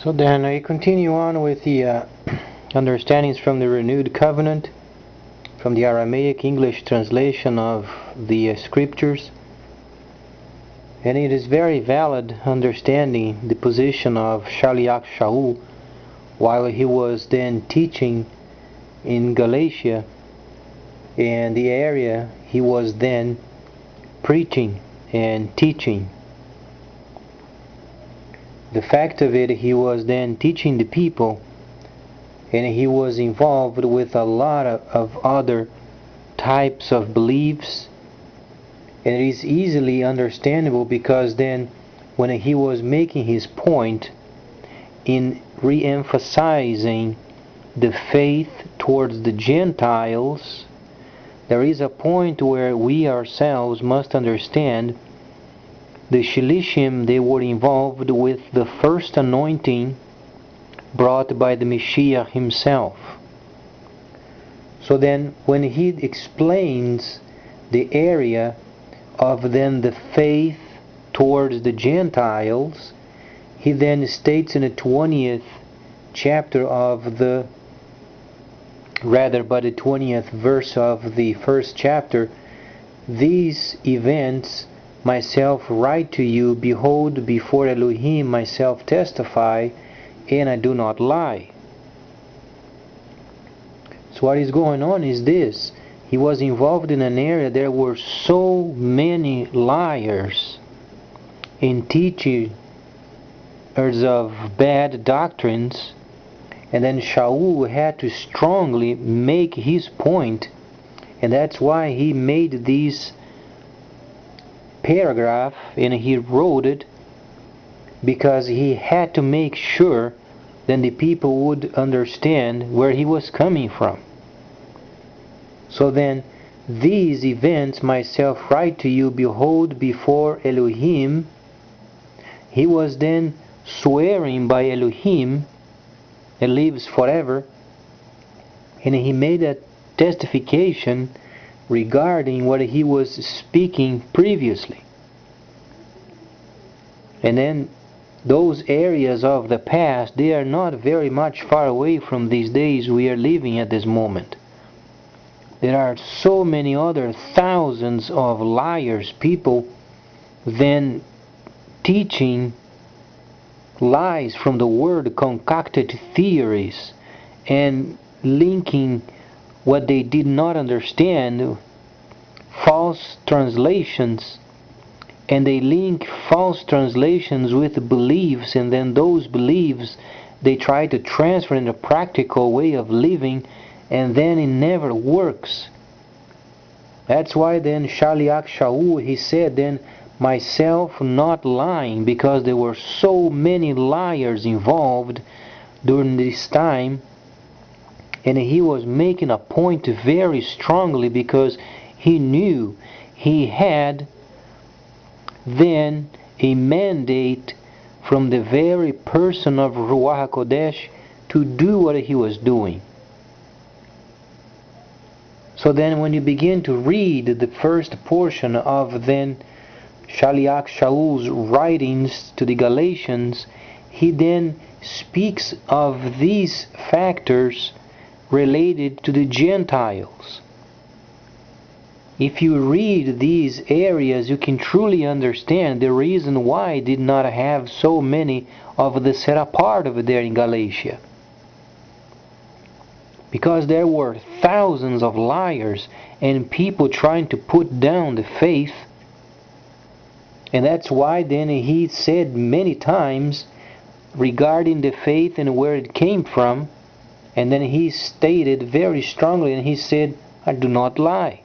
So then I continue on with the understandings from the Renewed Covenant, from the Aramaic English translation of the Scriptures. And it is very valid understanding the position of Shaliach Shaul while he was then teaching in Galatia, and the area he was then preaching and teaching. The fact of it, he was then teaching the people, and he was involved with a lot of other types of beliefs, and it is easily understandable because then when he was making his point in re-emphasizing the faith towards the Gentiles, there is a point where we ourselves must understand the Shilishim, they were involved with the first anointing brought by the Messiah himself. So then when he explains the area of then the faith towards the Gentiles, he then states in the 20th chapter of the 20th verse of the first chapter, these events myself write to you, behold, before Elohim myself testify, and I do not lie. So what is going on is this: he was involved in an area there were so many liars and teachers of bad doctrines, and then Shaul had to strongly make his point, and that's why he made these paragraph and he wrote it, because he had to make sure that the people would understand where he was coming from. So then, these events myself write to you, behold, before Elohim. He was then swearing by Elohim that lives forever, and he made a testification regarding what he was speaking previously. And then those areas of the past, they are not very much far away from these days we are living at this moment. There are so many other thousands of liars, people then teaching lies from the word, concocted theories, and linking what they did not understand, false translations, and they link false translations with beliefs, and then those beliefs they try to transfer in a practical way of living, and then it never works. That's why then Shaliach Shaul, he said then, myself not lying, because there were so many liars involved during this time. And he was making a point very strongly because he knew he had then a mandate from the very person of Ruach HaKodesh to do what he was doing. So then when you begin to read the first portion of then Shaliach Shaul's writings to the Galatians, he then speaks of these factors related to the Gentiles. If you read these areas, you can truly understand the reason why I did not have so many of the set apart over there in Galatia. Because there were thousands of liars and people trying to put down the faith. And that's why then he said many times regarding the faith and where it came from. And then he stated very strongly, and he said, I do not lie.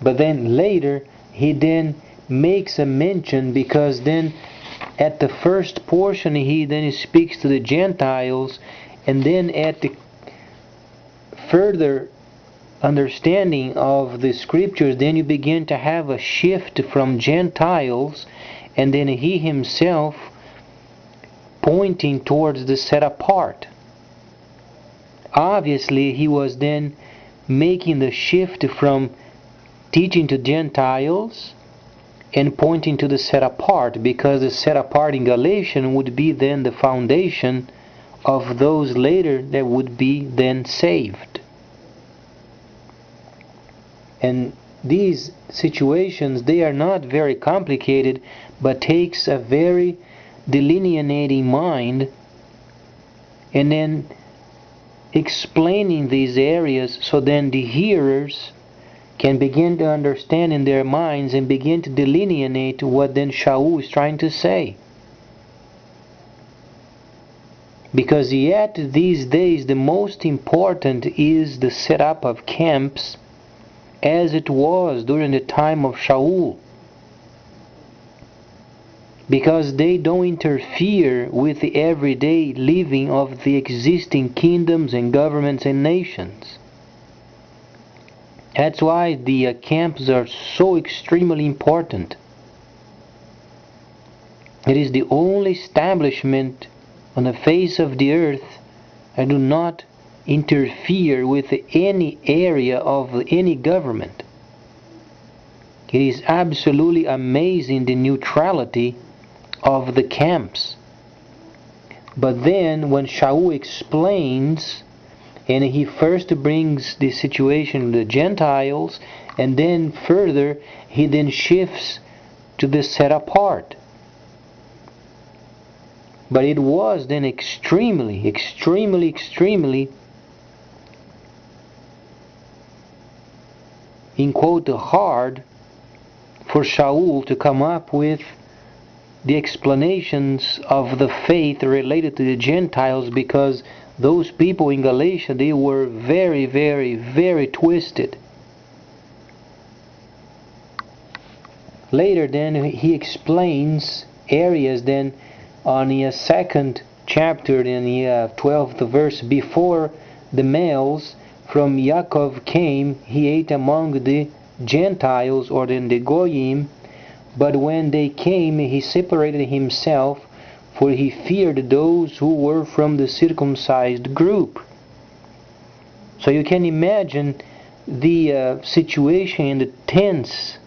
But then later, he then makes a mention, because then at the first portion, he then speaks to the Gentiles, and then at the further understanding of the Scriptures, then you begin to have a shift from Gentiles, and then he himself pointing towards the set apart. Obviously, he was then making the shift from teaching to Gentiles and pointing to the set apart, because the set apart in Galatians would be then the foundation of those later that would be then saved. And these situations, they are not very complicated, but takes a very delineating mind and then explaining these areas, so then the hearers can begin to understand in their minds and begin to delineate what then Shaul is trying to say. Because yet these days the most important is the setup of camps, as it was during the time of Shaul, because they don't interfere with the everyday living of the existing kingdoms and governments and nations. That's why the camps are so extremely important. It is the only establishment on the face of the earth that do not interfere with any area of any government. It is absolutely amazing, the neutrality of the camps. But then when Shaul explains, and he first brings the situation of the Gentiles, and then further he then shifts to the set apart. But it was then extremely in quote hard for Shaul to come up with the explanations of the faith related to the Gentiles, because those people in Galatia, they were very twisted. Later then he explains areas then on the second chapter in the 12th verse. Before the males from Yaakov came, he ate among the Gentiles, or then the Goyim, but when they came he separated himself, for he feared those who were from the circumcised group. So you can imagine the situation in the tense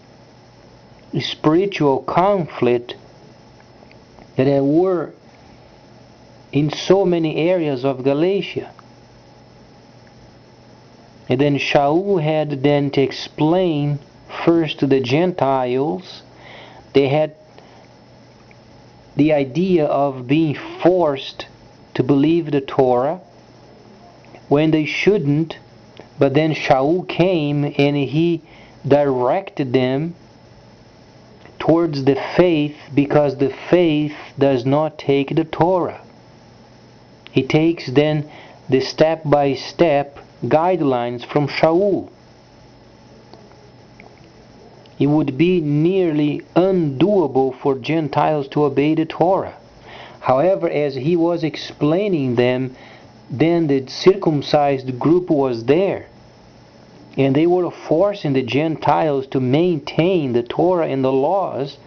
spiritual conflict that there were in so many areas of Galatia. And then Shaul had then to explain first to the Gentiles. They had the idea of being forced to believe the Torah when they shouldn't, but then Shaul came and he directed them towards the faith, because the faith does not take the Torah. He takes then the step-by-step guidelines from Shaul. It would be nearly undoable for Gentiles to obey the Torah. However, as he was explaining them, then the circumcised group was there, and they were forcing the Gentiles to maintain the Torah and the laws,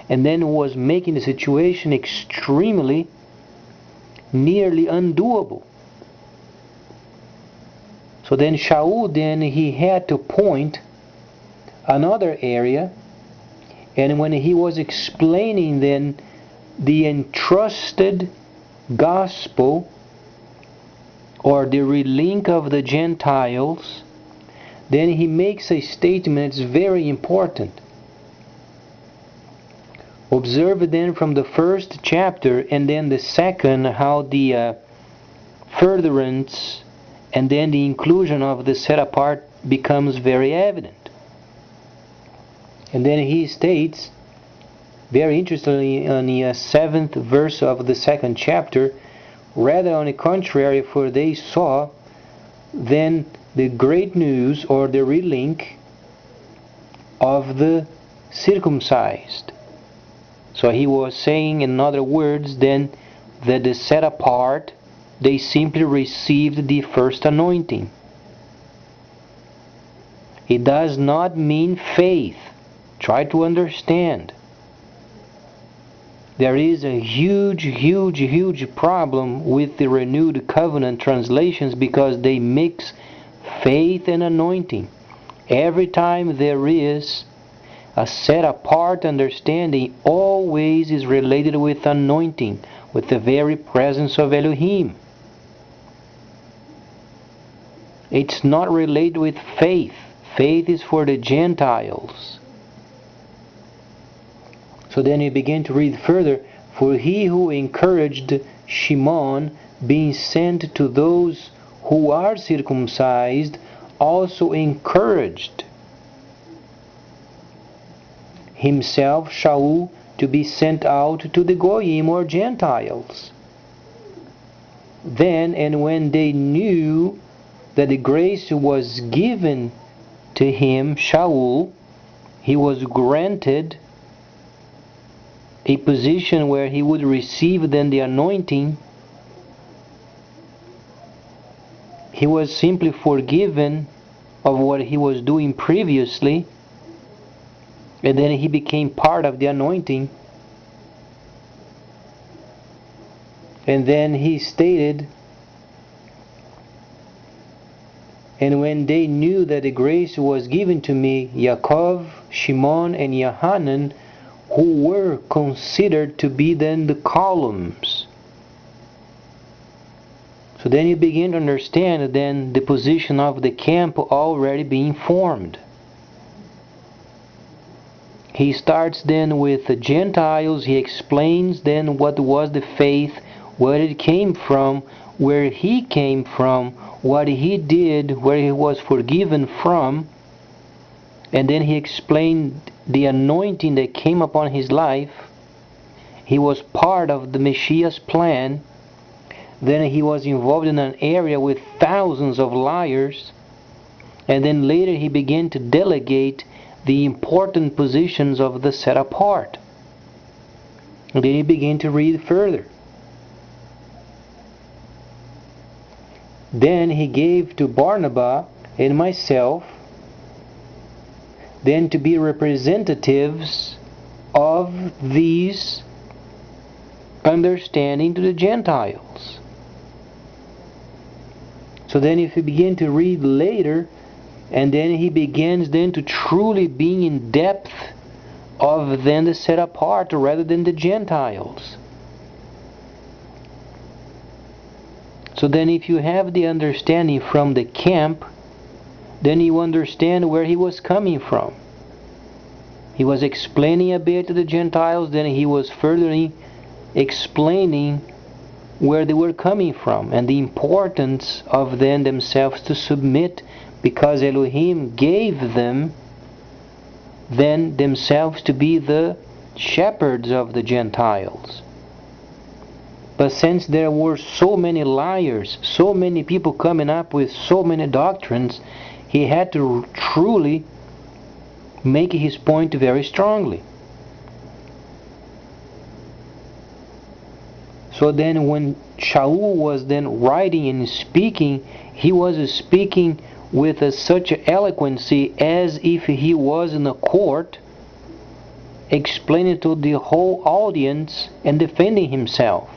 and then was making the situation extremely, nearly undoable. So then Shaul, then he had to point another area, and when he was explaining then the entrusted gospel, or the relink of the Gentiles, then he makes a statement that's very important. Observe then from the first chapter and then the second how the furtherance and then the inclusion of the set apart becomes very evident. And then he states, very interestingly, on the 7th verse of the second chapter, rather on the contrary, for they saw then the great news, or the relink of the circumcised. So he was saying, in other words, then that the set apart, they simply received the first anointing. It does not mean faith. Try to understand. There is a huge problem with the renewed covenant translations, because they mix faith and anointing. Every time there is A set-apart understanding always is related with anointing, with the very presence of Elohim. It's not related with faith. Faith is for the Gentiles. So then you begin to read further. For he who encouraged Shimon, being sent to those who are circumcised, also encouraged himself, Shaul, to be sent out to the Goyim or Gentiles. Then and when they knew that the grace was given to him, Shaul, he was granted a position where he would receive then the anointing. He was simply forgiven of what he was doing previously, and then he became part of the anointing. And then he stated, and when they knew that the grace was given to me, Yaakov, Shimon, and Yohanan, who were considered to be then the columns. So then you begin to understand then the position of the camp already being formed. He starts then with the Gentiles. He explains then what was the faith, where it came from, where he came from, what he did, where he was forgiven from. And then he explained the anointing that came upon his life. He was part of the Messiah's plan. Then he was involved in an area with thousands of liars. And then later he began to delegate the important positions of the set apart. And then he began to read further. Then he gave to Barnabas and myself then to be representatives of these understanding to the Gentiles. So then if you begin to read later, and then he begins then to truly being in depth of then the set apart rather than the Gentiles. So then if you have the understanding from the camp, then you understand where he was coming from. He was explaining a bit to the Gentiles, then he was further explaining where they were coming from and the importance of them themselves to submit, because Elohim gave them then themselves to be the shepherds of the Gentiles. But since there were so many liars, so many people coming up with so many doctrines, he had to truly make his point very strongly. So then when Shaul was then writing and speaking, he was speaking with such eloquency as if he was in a court, explaining to the whole audience and defending himself.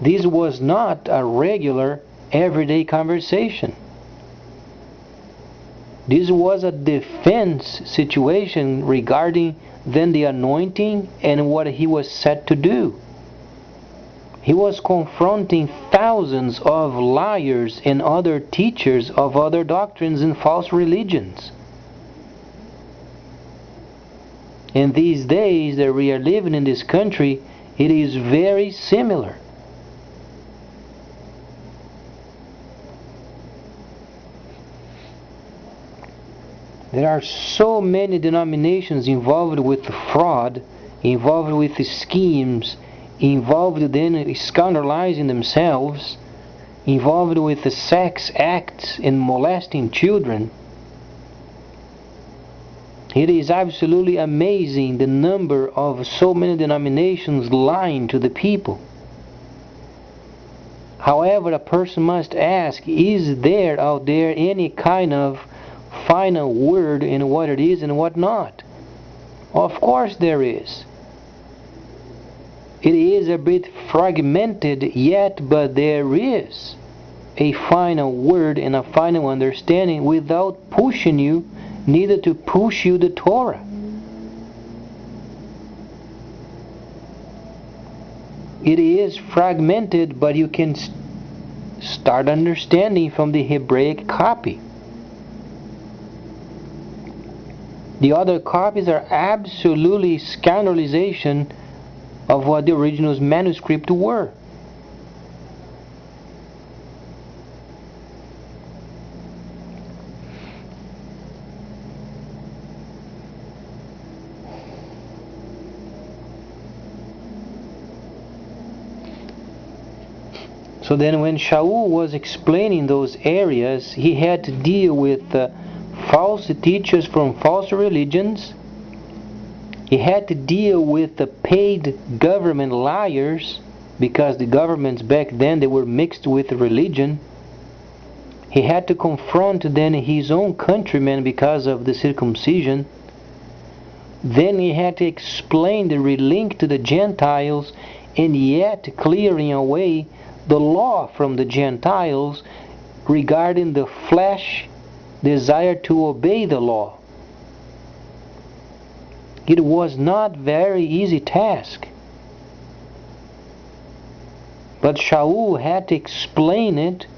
This was not a regular, everyday conversation. This was a defense situation regarding then the anointing and what he was set to do. He was confronting thousands of liars and other teachers of other doctrines and false religions. In these days that we are living in this country, it is very similar. There are so many denominations involved with fraud, involved with schemes, involved in scandalizing themselves, involved with the sex acts and molesting children. It is absolutely amazing the number of so many denominations lying to the people. However, a person must ask, is there out there any kind of final word in what it is and what not? Of course there is. It is a bit fragmented yet, but there is a final word and a final understanding without pushing you neither to push you the Torah. It is fragmented, but you can start understanding from the Hebraic copy. The other copies are absolutely scoundrelization of what the original manuscript were. So then when Shaul was explaining those areas, he had to deal with false teachers from false religions. He had to deal with the paid government liars, because the governments back then, they were mixed with religion. He had to confront then his own countrymen because of the circumcision. Then he had to explain the relink to the Gentiles, and yet clearing away the law from the Gentiles regarding the flesh desire to obey the law. It was not very easy task. But Shaul had to explain it,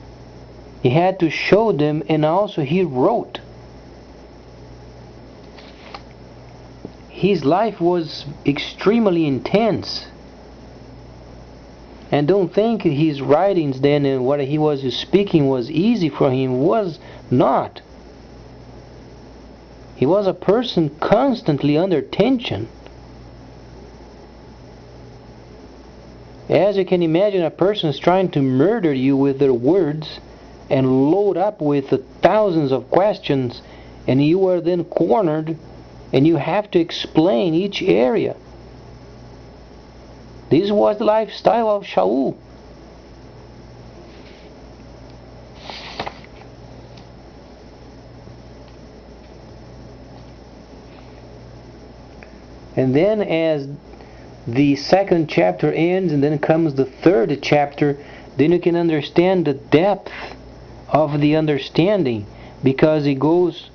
he had to show them, and also he wrote. His life was extremely intense. And don't think his writings then and what he was speaking was easy for him. Was not. He was a person constantly under tension. As you can imagine, a person is trying to murder you with their words and load up with thousands of questions, and you are then cornered and you have to explain each area. This was the lifestyle of Shaul. And then as the second chapter ends and then comes the third chapter, then you can understand the depth of the understanding, because it goes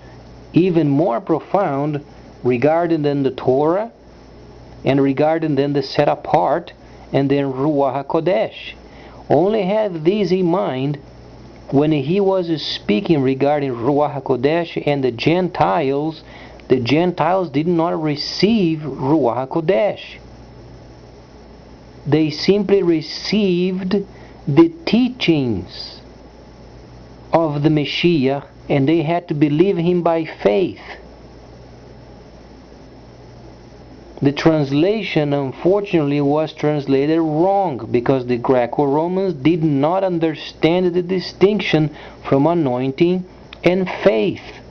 even more profound regarding then the Torah, and regarding then the set apart, and then Ruach HaKodesh. Only have these in mind when he was speaking regarding Ruach HaKodesh and the Gentiles. The Gentiles did not receive Ruach HaKodesh. They simply received the teachings of the Messiah, and they had to believe him by faith. The translation, unfortunately, was translated wrong, because the Greco-Romans did not understand the distinction from anointing and faith.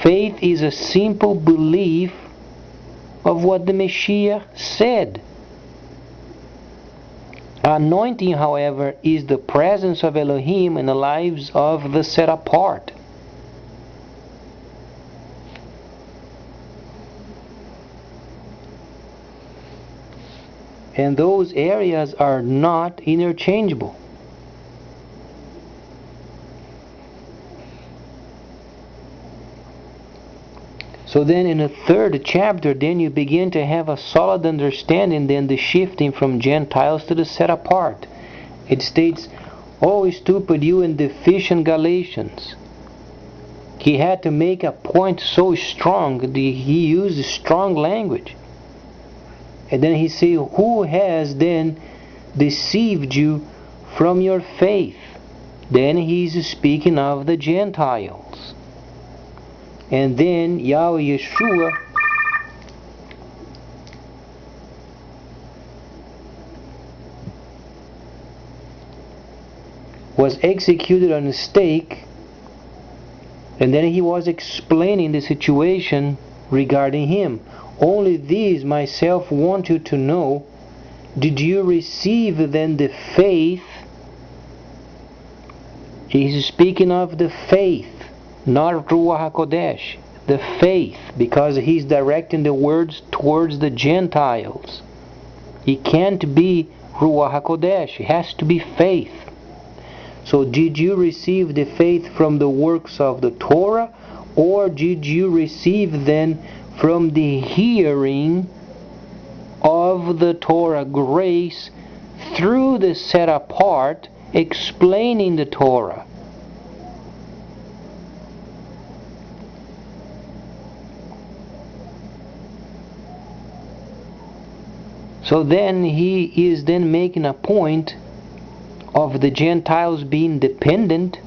Faith is a simple belief of what the Messiah said. Anointing, however, is the presence of Elohim in the lives of the set apart. And those areas are not interchangeable. So then in the third chapter, then you begin to have a solid understanding, then the shifting from Gentiles to the set apart. It states, "Oh, stupid you and deficient Galatians." He had to make a point so strong, he used strong language. And then he said, "Who has then deceived you from your faith?" Then he's speaking of the Gentiles. And then Yahweh Yeshua was executed on a stake, and then he was explaining the situation regarding him. "Only these myself want you to know. Did you receive then the faith?" He's speaking of the faith, not Ruach HaKodesh. The faith, because he's directing the words towards the Gentiles. It can't be Ruach HaKodesh. It has to be faith. So did you receive the faith from the works of the Torah, Or did you receive then from the hearing of the Torah grace through the set apart explaining the Torah? So then he is then making a point of the Gentiles being dependent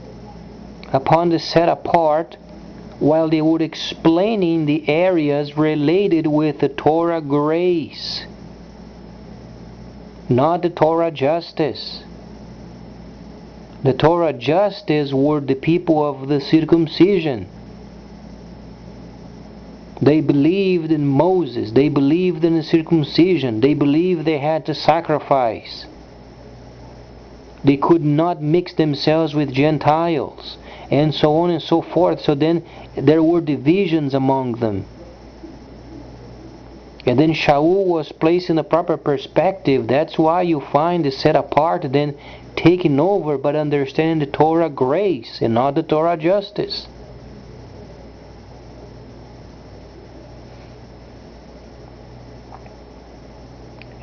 upon the set apart, while they were explaining the areas related with the Torah grace, not the Torah justice. The Torah justice were the people of the circumcision. They believed in Moses. They believed in the circumcision. They believed they had to sacrifice. They could not mix themselves with Gentiles, and so on and so forth. So then there were divisions among them. And then Shaul was placed in a proper perspective. That's why you find the set apart then taking over, but understanding the Torah grace and not the Torah justice.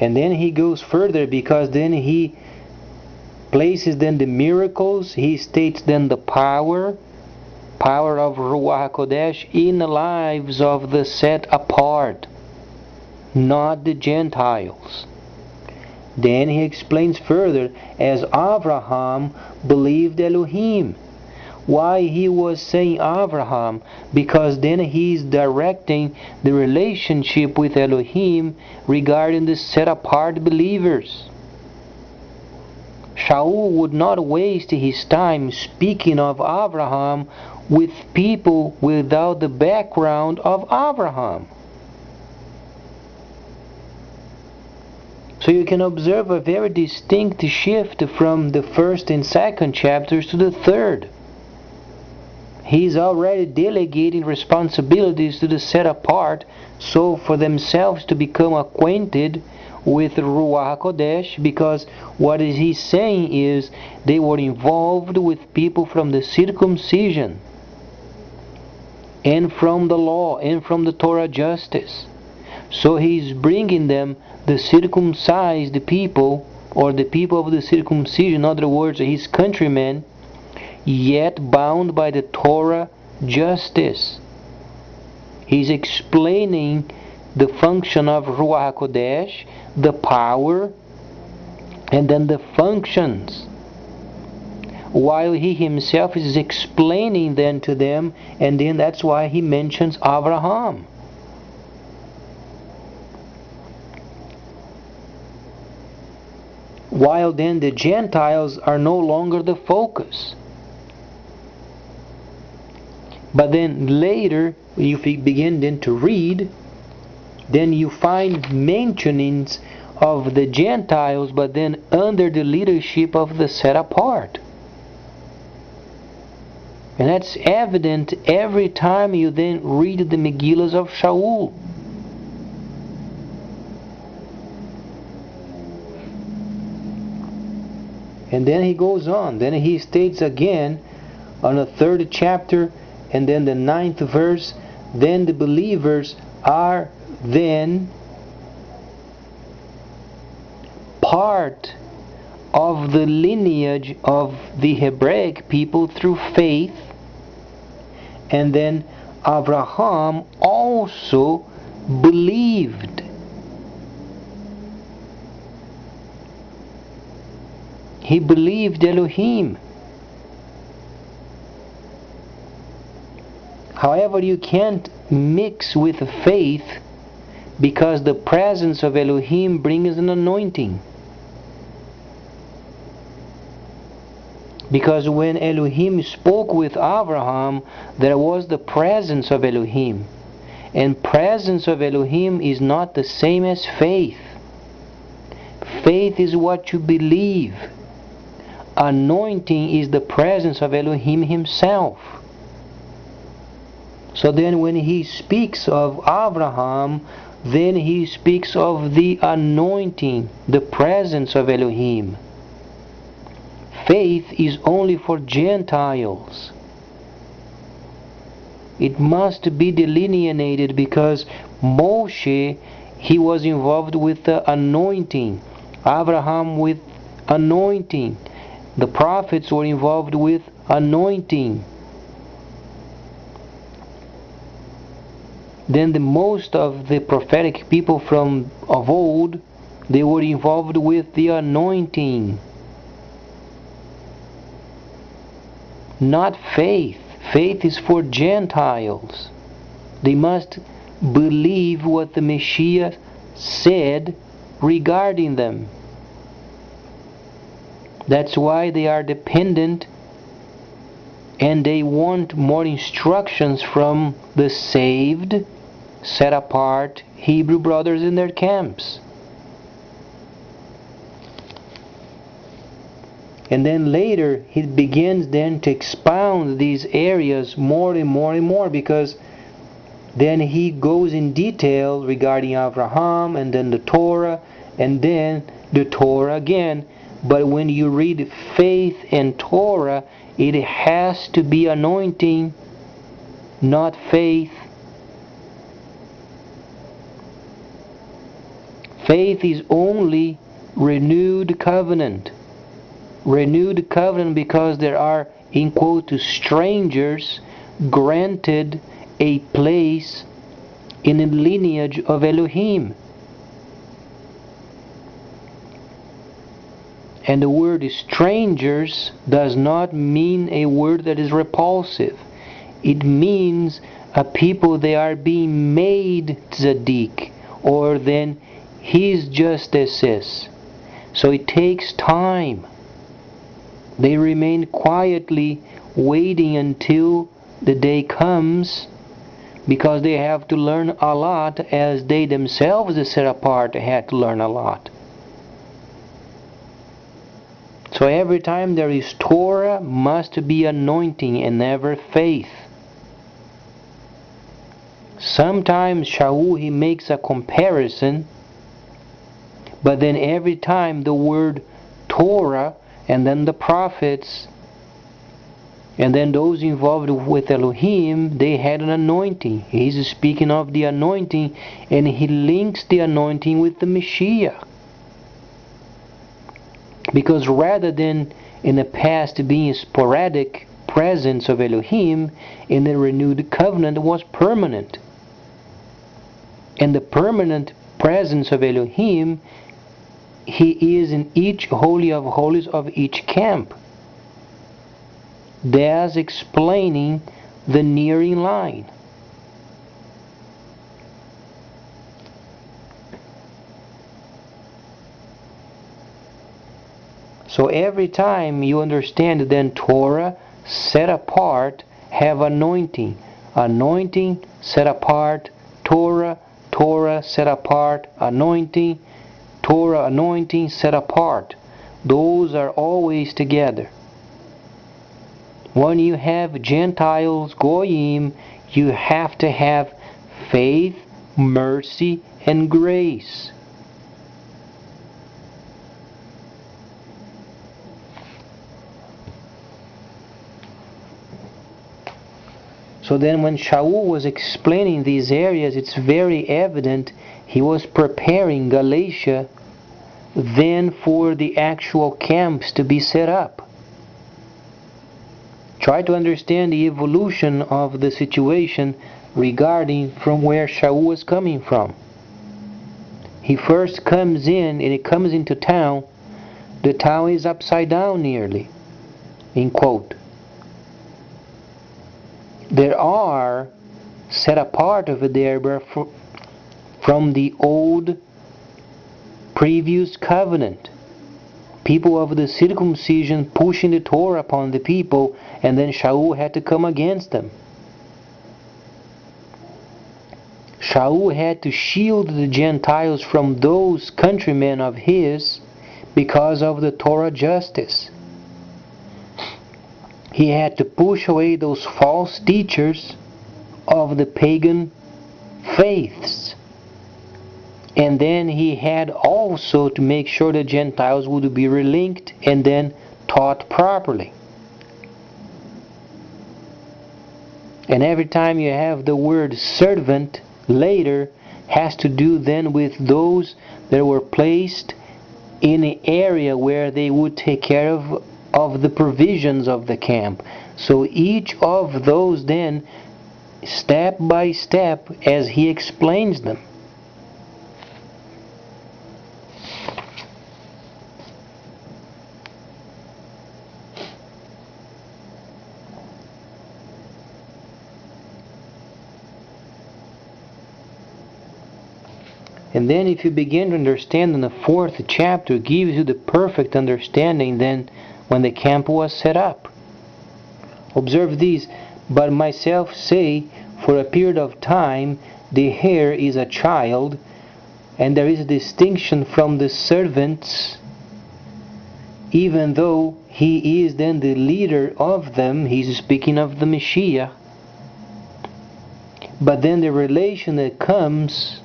And then he goes further, because then he places then the miracles, he states then the power of Ruach HaKodesh in the lives of the set apart, not the Gentiles. Then he explains further, as Abraham believed Elohim. Why he was saying Abraham? Because then he is directing the relationship with Elohim regarding the set-apart believers. Shaul would not waste his time speaking of Abraham with people without the background of Abraham. So you can observe a very distinct shift from the first and second chapters to the third. He's already delegating responsibilities to the set apart, so for themselves to become acquainted with Ruach HaKodesh, because what he's saying is they were involved with people from the circumcision and from the law and from the Torah justice. So he's bringing them the circumcised people, or the people of the circumcision, in other words, his countrymen, yet bound by the Torah justice. He's explaining the function of Ruach HaKodesh, the power, and then the functions, while he himself is explaining then to them, and then that's why he mentions Abraham. While then the Gentiles are no longer the focus. But then later, if you begin then to read, then you find mentionings of the Gentiles, but then under the leadership of the set apart. And that's evident every time you then read the Megillas of Shaul. And then he goes on. Then he states again on the third chapter, and then the 9th verse, then the believers are then part of the lineage of the Hebraic people through faith. And then Abraham also believed. He believed Elohim. However, you can't mix with faith, because the presence of Elohim brings an anointing. Because when Elohim spoke with Abraham, there was the presence of Elohim. And presence of Elohim is not the same as faith. Faith is what you believe. Anointing is the presence of Elohim himself. So then when he speaks of Abraham, then he speaks of the anointing, the presence of Elohim. Faith is only for Gentiles. it must be delineated, because Moshe, he was involved with the anointing, Abraham with anointing, the prophets were involved with anointing. Then the most of the prophetic people of old, they were involved with the anointing, not faith. Faith is for Gentiles. They must believe what the Messiah said regarding them. That's why they are dependent, and they want more instructions from the saved, set apart Hebrew brothers in their camps. And then later he begins then to expound these areas more and more and more, because then he goes in detail regarding Abraham, and then the Torah, and then the Torah again. But when you read faith and Torah, it has to be anointing, not faith. Faith is only renewed covenant. Renewed covenant because there are, in quote, to strangers granted a place in the lineage of Elohim. And the word strangers does not mean a word that is repulsive. It means a people, they are being made tzaddik, or then his justices. So it takes time. They remain quietly waiting until the day comes, because they have to learn a lot, as they themselves, the set apart, had to learn a lot. So every time there is Torah, must be anointing and never faith. Sometimes Shaul, he makes a comparison, but then every time the word Torah, and then the prophets, and then those involved with Elohim, they had an anointing. He's speaking of the anointing, and he links the anointing with the Messiah. Because rather than in the past being sporadic presence of Elohim, in the renewed covenant was permanent. And the permanent presence of Elohim, he is in each holy of holies of each camp, thus explaining the nearing line. So every time you understand, then Torah, set apart, have anointing. Anointing, set apart, Torah, Torah, set apart, anointing, Torah, anointing, set apart. Those are always together. When you have Gentiles, Goyim, you have to have faith, mercy, and grace. So then when Shaul was explaining these areas, it's very evident he was preparing Galatia then for the actual camps to be set up. Try to understand the evolution of the situation regarding from where Shaul was coming from. He first comes in, and he comes into town. The town is upside down nearly, in quote. There are set apart over there from the old previous covenant. People of the circumcision pushing the Torah upon the people, and then Shaul had to come against them. Shaul had to shield the Gentiles from those countrymen of his because of the Torah justice. He had to push away those false teachers of the pagan faiths. And then he had also to make sure the Gentiles would be relinked and then taught properly. And every time you have the word servant later, has to do then with those that were placed in an area where they would take care of the provisions of the camp. So each of those then, step by step, as he explains them. And then if you begin to understand in the 4th chapter, it gives you the perfect understanding then when the camp was set up. Observe these. But myself say, for a period of time, the heir is a child, and there is a distinction from the servants, even though he is then the leader of them. He's speaking of the Messiah. But then the relation that comes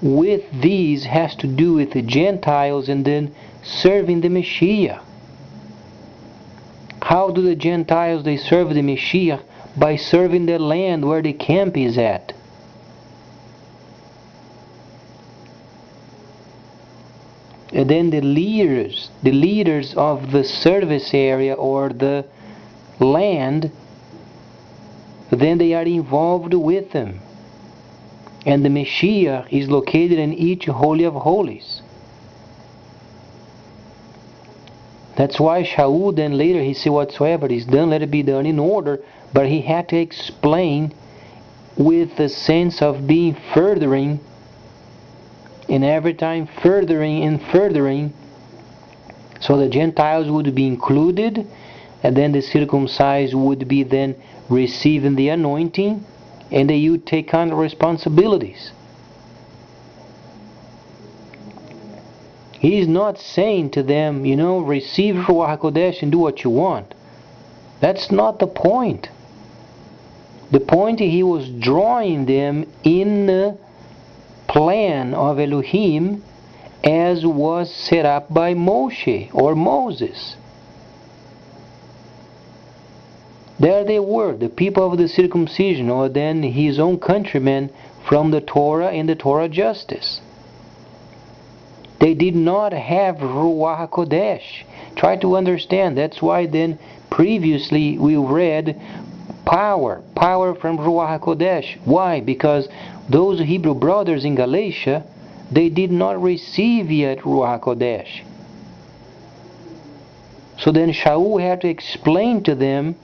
with these has to do with the Gentiles and then serving the Messiah. How do the Gentiles, they serve the Messiah? By serving the land where the camp is at. And then the leaders of the service area or the land, then they are involved with them. And the Messiah is located in each Holy of Holies. That's why Shaul then later he said, whatsoever is done, let it be done in order. But he had to explain with the sense of being furthering, and every time furthering and furthering, so the Gentiles would be included, and then the circumcised would be then receiving the anointing, and they would take on the responsibilities. He's not saying to them, receive Ruach HaKodesh and do what you want. That's not the point. The point, he was drawing them in the plan of Elohim as was set up by Moshe or Moses. There they were, the people of the circumcision, or then his own countrymen from the Torah and the Torah justice. They did not have Ruach HaKodesh. Try to understand. That's why then previously we read power from Ruach HaKodesh. Why? Because those Hebrew brothers in Galatia, they did not receive yet Ruach HaKodesh. So then Shaul had to explain to them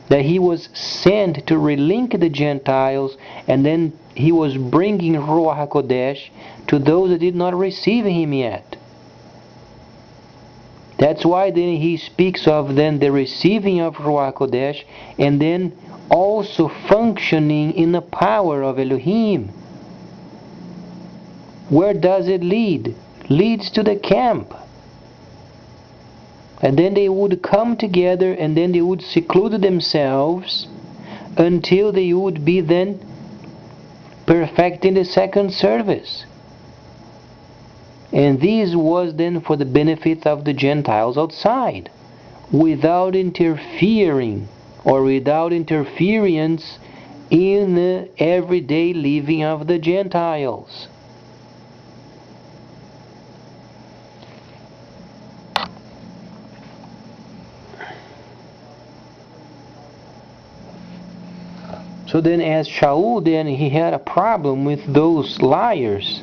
that he was sent to relink the Gentiles, and then he was bringing Ruach HaKodesh to those that did not receive him yet. That's why then he speaks of then the receiving of Ruach HaKodesh, and then also functioning in the power of Elohim. Where does it lead? Leads to the camp. And then they would come together, and then they would seclude themselves until they would be then perfecting the second service. And this was then for the benefit of the Gentiles outside, without interfering or without interference in the everyday living of the Gentiles. So then as Shaul, then he had a problem with those liars.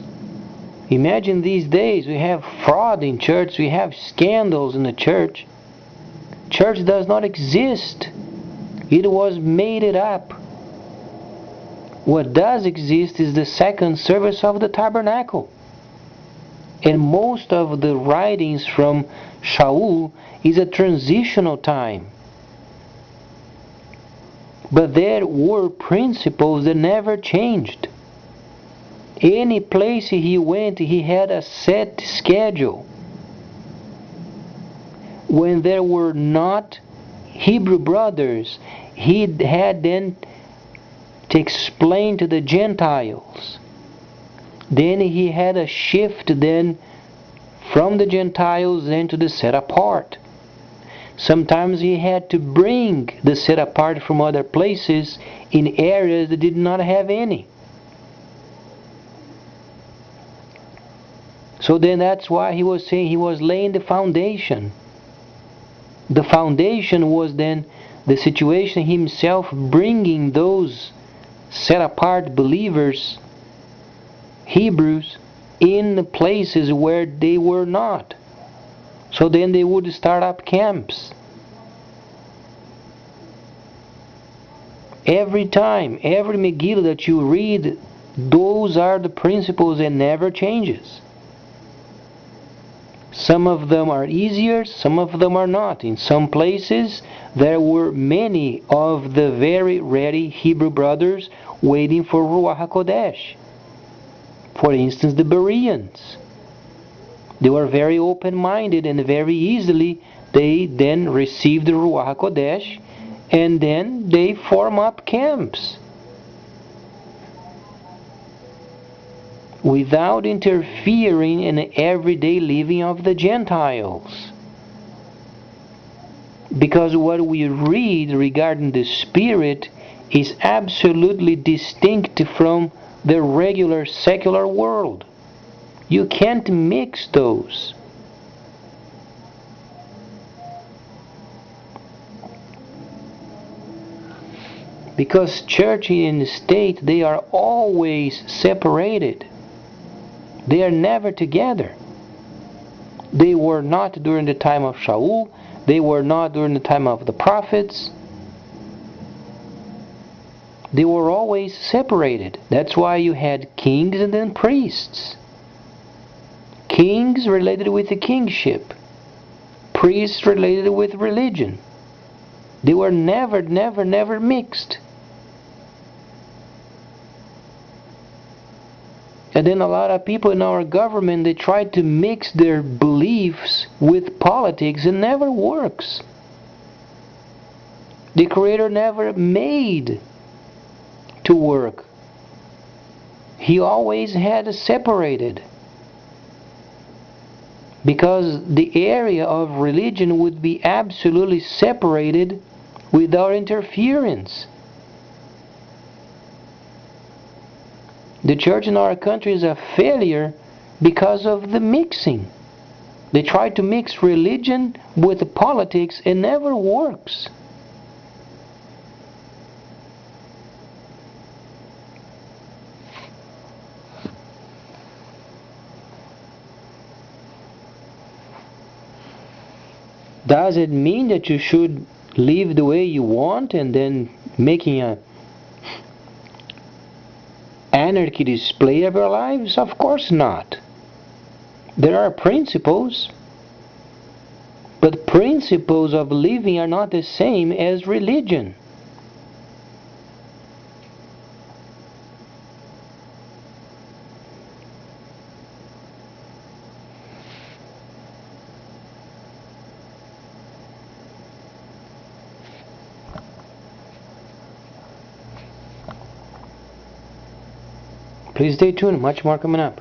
Imagine these days we have fraud in church, we have scandals in the church. Church does not exist. It was made it up. What does exist is the second service of the tabernacle. And most of the writings from Shaul is a transitional time. But there were principles that never changed. Any place he went, he had a set schedule. When there were not Hebrew brothers, he had then to explain to the Gentiles. Then he had a shift then from the Gentiles then to the set apart. Sometimes he had to bring the set apart from other places in areas that did not have any. So then that's why he was saying he was laying the foundation. The foundation was then the situation himself bringing those set apart believers, Hebrews, in the places where they were not. So then they would start up camps. Every time, every Megillah that you read, those are the principles and never changes. Some of them are easier, some of them are not. In some places, there were many of the very ready Hebrew brothers waiting for Ruach HaKodesh. For instance, the Bereans. They were very open-minded, and very easily they then received the Ruach HaKodesh, and then they form up camps without interfering in the everyday living of the Gentiles. Because what we read regarding the Spirit is absolutely distinct from the regular secular world. You can't mix those. Because church and state, they are always separated. They are never together. They were not during the time of Shaul. They were not during the time of the prophets. They were always separated. That's why you had kings and then priests. Kings related with the kingship. Priests related with religion. They were never mixed. And then a lot of people in our government, they try to mix their beliefs with politics. It never works. The Creator never made to work. He always had separated. Because the area of religion would be absolutely separated without interference. The church in our country is a failure because of the mixing. They try to mix religion with politics. It never works. Does it mean that you should live the way you want and then making a anarchy display of our lives? Of course not. There are principles, but principles of living are not the same as religion. Please stay tuned, much more coming up.